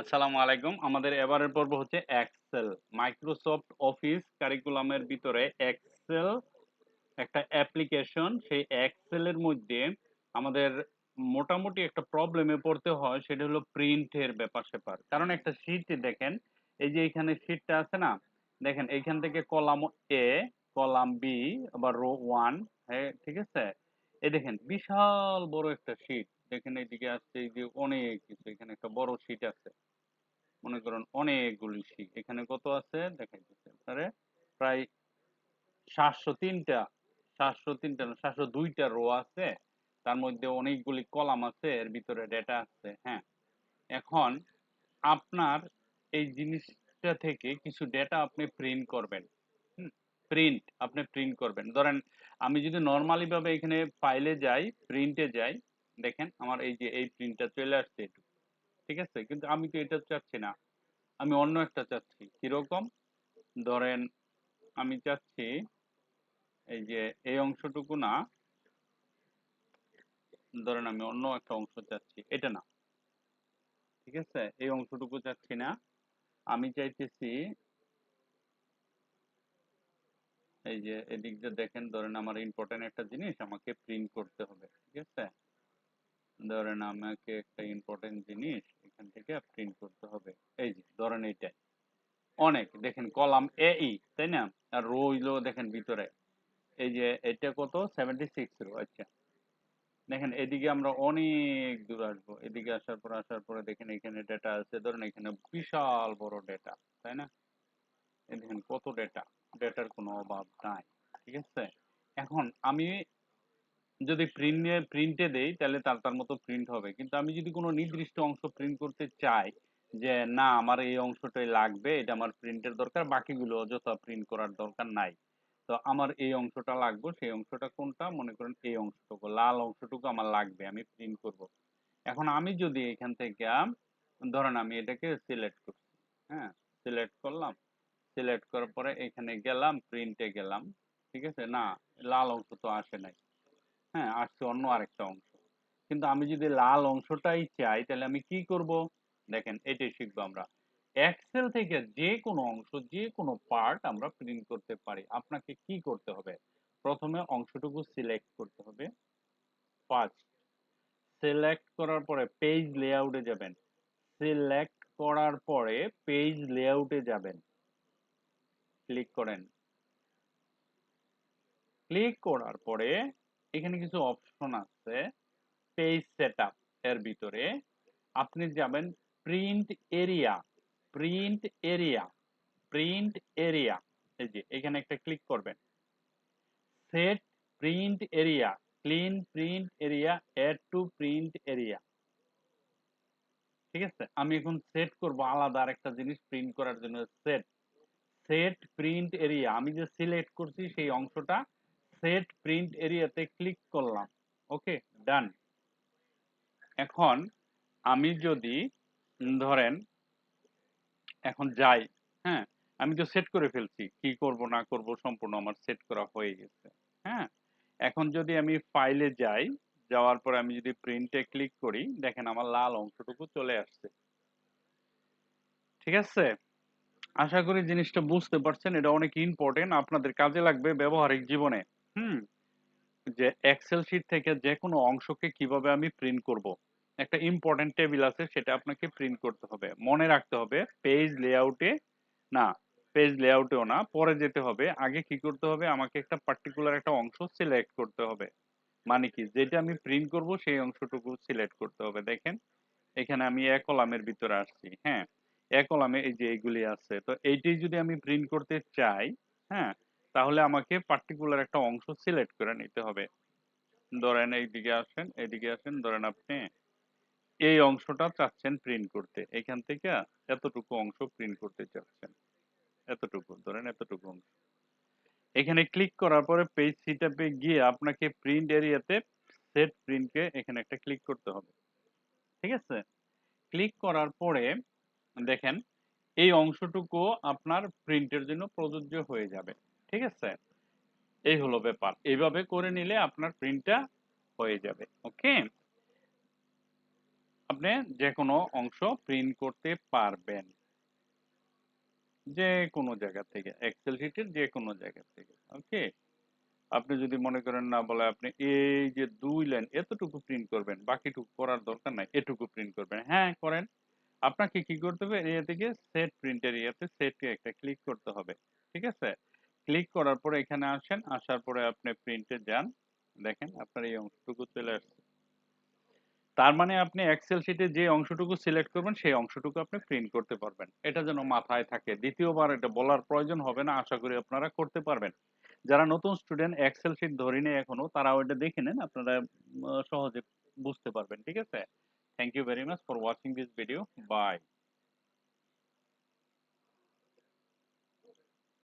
আসসালামু আলাইকুম। আমাদের এবারের পর্ব হচ্ছে এক্সেল। মাইক্রোসফট অফিস কারিকুলামের ভিতরে এক্সেল একটা অ্যাপ্লিকেশন। সেই এক্সেলের মধ্যে আমাদের মোটামুটি একটা প্রবলেমে পড়তে হয়, সেটা হলো প্রিন্টের ব্যাপার-স্যাপার। কারণ একটা শীট দেখেন, এই যে এখানে শীটটা আছে না? দেখেন এইখান থেকে কলাম এ, কলাম বি, আবার রো 1, হ্যাঁ, ঠিক আছে? এই দেখেন বিশাল বড় একটা শীট। দেখেন এইদিকে আসছে এই যে অনেক কিছু। এখানে একটা বড় শীট আছে। মনে করুন অনেকগুলি শীট। এখানে কত আছে দেখাইতেছে আপনারে, প্রায় 703টা, 703টা না 702টা রো আছে। তার মধ্যে অনেকগুলি কলাম আছে, এর ভিতরে ডেটা আছে। হ্যাঁ, এখন আপনার এই জিনিসটা থেকে কিছু ডেটা আপনি প্রিন্ট করবেন। আপনি প্রিন্ট করবেন। ধরেন আমি যদি নর্মালি ভাবে এখানে ফাইলে যাই, প্রিন্টে যাই, দেখেন আমার এই যে এই প্রিন্টটা চলে আসছে একটু, ঠিক আছে? কিন্তু আমি তো এটা চাচ্ছি না, আমি অন্য একটা চাচ্ছি। কিরকম? ধরেন আমি চাচ্ছি এই যে এই অংশটুকু না, ধরেন আমি অন্য একটা অংশ চাচ্ছি, এটা না, ঠিক আছে? এই অংশটুকু চাচ্ছি না, আমি চাইতেছি এই যে এদিক দিয়ে দেখেন, ধরেন আমার ইম্পর্টেন্ট একটা জিনিস আমাকে প্রিন্ট করতে হবে, ঠিক আছে? ধরেন আমাকে একটা ইম্পর্টেন্ট জিনিস এখান থেকে প্রিন্ট করতে হবে। এই যে ধরেন এইটা অনেক, দেখেন কলাম এ ই, তাই না? আর রো হইলো দেখেন ভিতরে, এই যে এটা কত 76 রো। আচ্ছা, দেখেন এদিকে আমরা অনেক দূর আসবো। এদিকে আসার পরে দেখেন এখানে ডেটা আছে, ধরেন এখানে বিশাল বড় ডেটা, তাই না? এই দেখেন কত ডেটা, ডেটার কোনো অভাব নাই, ঠিক আছে? এখন আমি যদি প্রিন্টে দেই তাহলে তার তার মতো প্রিন্ট হবে, কিন্তু আমি যদি কোনো নির্দিষ্ট অংশ প্রিন্ট করতে চাই, যে না আমার এই অংশটাই লাগবে, এটা আমার প্রিন্টের দরকার, বাকিগুলো অযথা প্রিন্ট করার দরকার নাই, তো আমার এই অংশটা লাগবে, সেই অংশটা কোনটা? মনে করেন এই অংশটুকু, লাল অংশটুকু আমার লাগবে, আমি প্রিন্ট করব। এখন আমি যদি এখান থেকে ধরেন আমি এটাকে সিলেক্ট করছি, হ্যাঁ, সিলেক্ট করলাম, সিলেক্ট করার পরে এখানে গেলাম, প্রিন্টে গেলাম, ঠিক আছে? না, লাল অংশ তো আসে নাই, হ্যাঁ, আসছে অন্য আরেকটা অংশ। কিন্তু আমি যদি লাল অংশটাই চাই তাহলে আমি কি করব? দেখেন এটাই শিখবো আমরা। এক্সেল থেকে যে কোনো অংশ, যে কোনো পার্ট আমরা প্রিন্ট করতে পারি। আপনাকে কি করতে হবে? প্রথমে অংশটুকু সিলেক্ট করতে হবে। ফার্স্ট সিলেক্ট করার পরে পেজ লেআউটে যাবেন। সিলেক্ট করার পরে পেজ লেআউটে যাবেন, ক্লিক করেন। ক্লিক করার পরে এখানে কিছু অপশন আছে, পেজ সেটআপ এর ভিতরে আপনি যাবেন print area, print area, print area, এই যে এখানে একটা ক্লিক করবেন। Set print area, clear print area, add to print area, ঠিক আছে? আমি এখন সেট করব আলাদা আরেকটা জিনিস প্রিন্ট করার জন্য। সেট, সেট প্রিন্ট এরিয়া, আমি যে সিলেক্ট করছি সেই অংশটা সেট প্রিন্ট এরিয়াতে ক্লিক করলাম। ওকে, ডান। এখন আমি যদি ধরেন এখন যাই, হ্যাঁ, আমি তো সেট করে ফেলছি, কি করব না করব সম্পূর্ণ আমার সেট করা হয়ে গেছে। হ্যাঁ, এখন যদি আমি ফাইলে যাই, যাওয়ার পরে আমি যদি প্রিন্টে ক্লিক করি, দেখেন আমার লাল অংশটুকু চলে আসছে, ঠিক আছে? আশা করি জিনিসটা বুঝতে পারছেন, এটা অনেক ইম্পর্টেন্ট, আপনাদের কাজে লাগবে ব্যবহারিক জীবনে। হুম, যে এক্সেল শিট থেকে যে কোনো অংশকে কিভাবে আমি প্রিন্ট করব। একটা ইম্পর্টেন্ট টেবিল আছে, সেটা আপনাকে প্রিন্ট করতে হবে, মনে রাখতে হবে। পেজ লেআউটে না, পেজ লেআউটেও না, পরে যেতে হবে। আগে কি করতে হবে? আমাকে একটা পার্টিকুলার একটা অংশ সিলেক্ট করতে হবে। মানে কি, যেটা আমি প্রিন্ট করব সেই অংশটুকু সিলেক্ট করতে হবে। দেখেন এখানে আমি এক কলামের ভিতরে আসছি, হ্যাঁ, এক কলামে এই যে এইগুলি আছে, তো এইটাই যদি আমি প্রিন্ট করতে চাই, হ্যাঁ, তাহলে আমাকে পার্টিকুলার একটা অংশ সিলেক্ট করে নিতে হবে। ধরেন এইদিকে আসেন, এইদিকে আসেন, ধরেন আপনি এই অংশটা চাচ্ছেন প্রিন্ট করতে, এখান থেকে এতটুকু অংশ প্রিন্ট করতে চাচ্ছেন, এতটুকু ধরেন, এতটুকু অংশ। এখানে ক্লিক করার পরে পেজ সেটআপে গিয়ে আপনাকে প্রিন্ট এরিয়াতে সেট প্রিন্টকে এখানে একটা ক্লিক করতে হবে, ঠিক আছে? ক্লিক করার পরে দেখেন এই অংশটুকু আপনার প্রিন্টের জন্য প্রযোজ্য হয়ে যাবে, ঠিক আছে? এই হলো ব্যাপার, এইভাবে করে নিলে আপনার প্রিন্টটা হয়ে যাবে। ওকে, আপনি যে কোনো অংশ প্রিন্ট করতে পারবেন, যে কোনো জায়গা থেকে, এক্সেল শিটের যে কোনো জায়গা থেকে। ওকে, আপনি যদি মনে করেন না বলে আপনি এই যে 2 লাইন এতটুকু প্রিন্ট করবেন, বাকিটুকু করার দরকার নাই, এটুকু প্রিন্ট করবেন, হ্যাঁ করেন। আপনাকে কি করতে হবে, এরিয়া থেকে সেট প্রিন্টের ইয়াতে সেটকে একটা ক্লিক করতে হবে। ঠিক আছে, ক্লিক করার পরে এখানে আসেন, আসার পরে আপনি প্রিন্টে যান, দেখেন আপনার এই অংশটুকু চলে আসছে। তার মানে আপনি এক্সেল শিটে যে অংশটুকু সিলেক্ট করবেন সেই অংশটুকু আপনি প্রিন্ট করতে পারবেন। এটা যেন মাথায় থাকে, দ্বিতীয়বার এটা বলার প্রয়োজন হবে না, আশা করি আপনারা করতে পারবেন। যারা নতুন স্টুডেন্ট এক্সেল শিট ধরেনি এখনো, তারা ওইটা দেখে নেন, আপনারা সহজে বুঝতে পারবেন। ঠিক আছে, thank you very much for watching this video, by.